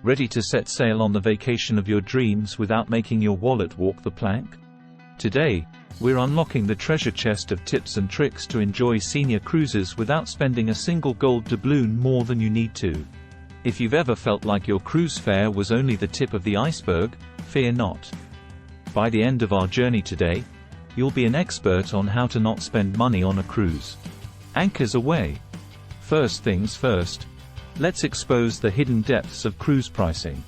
Ready to set sail on the vacation of your dreams without making your wallet walk the plank? Today, we're unlocking the treasure chest of tips and tricks to enjoy senior cruises without spending a single gold doubloon more than you need to. If you've ever felt like your cruise fare was only the tip of the iceberg, fear not. By the end of our journey today, you'll be an expert on how to not spend money on a cruise. Anchors away. First things first, let's expose the hidden depths of cruise pricing.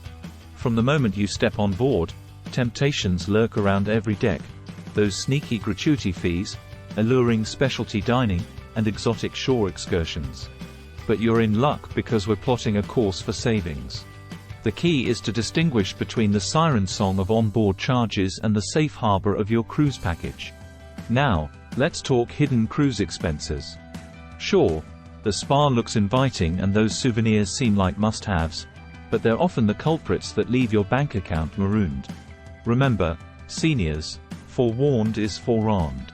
From the moment you step on board, temptations lurk around every deck. Those sneaky gratuity fees, alluring specialty dining, and exotic shore excursions. But you're in luck because we're plotting a course for savings. The key is to distinguish between the siren song of onboard charges and the safe harbor of your cruise package. Now, let's talk hidden cruise expenses. Sure, the spa looks inviting and those souvenirs seem like must-haves, but they're often the culprits that leave your bank account marooned. Remember, seniors, forewarned is forearmed.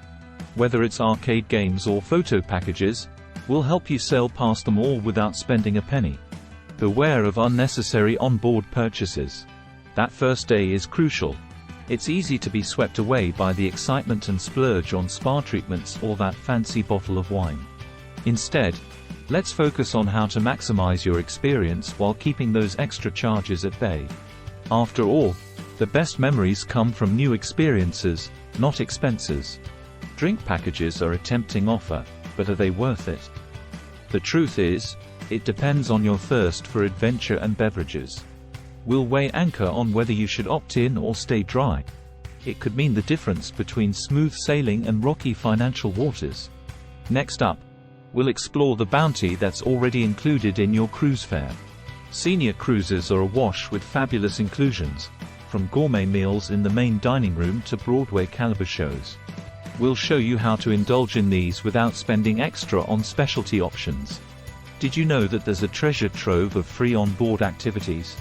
Whether it's arcade games or photo packages, we'll help you sail past them all without spending a penny. Beware of unnecessary onboard purchases. That first day is crucial. It's easy to be swept away by the excitement and splurge on spa treatments or that fancy bottle of wine. Instead, let's focus on how to maximize your experience while keeping those extra charges at bay. After all, the best memories come from new experiences, not expenses. Drink packages are a tempting offer, but are they worth it? The truth is, it depends on your thirst for adventure and beverages. We'll weigh anchor on whether you should opt in or stay dry. It could mean the difference between smooth sailing and rocky financial waters. Next up, we'll explore the bounty that's already included in your cruise fare. Senior cruises are awash with fabulous inclusions, from gourmet meals in the main dining room to Broadway caliber shows. We'll show you how to indulge in these without spending extra on specialty options. Did you know that there's a treasure trove of free onboard activities?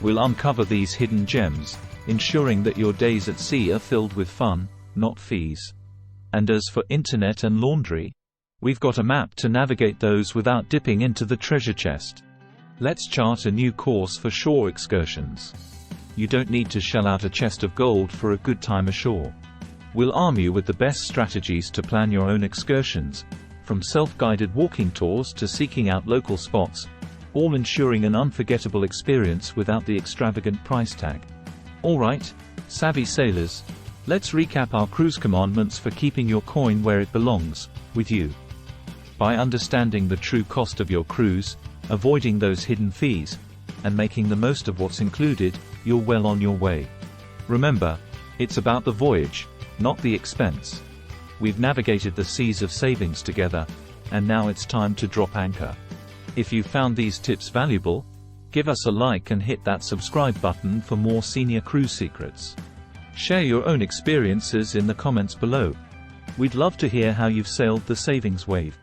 We'll uncover these hidden gems, ensuring that your days at sea are filled with fun, not fees. And as for internet and laundry, we've got a map to navigate those without dipping into the treasure chest. Let's chart a new course for shore excursions. You don't need to shell out a chest of gold for a good time ashore. We'll arm you with the best strategies to plan your own excursions, from self-guided walking tours to seeking out local spots, all ensuring an unforgettable experience without the extravagant price tag. Alright, savvy sailors, let's recap our cruise commandments for keeping your coin where it belongs, with you. By understanding the true cost of your cruise, avoiding those hidden fees, and making the most of what's included, you're well on your way. Remember, it's about the voyage, not the expense. We've navigated the seas of savings together, and now it's time to drop anchor. If you found these tips valuable, give us a like and hit that subscribe button for more senior cruise secrets. Share your own experiences in the comments below. We'd love to hear how you've sailed the savings wave.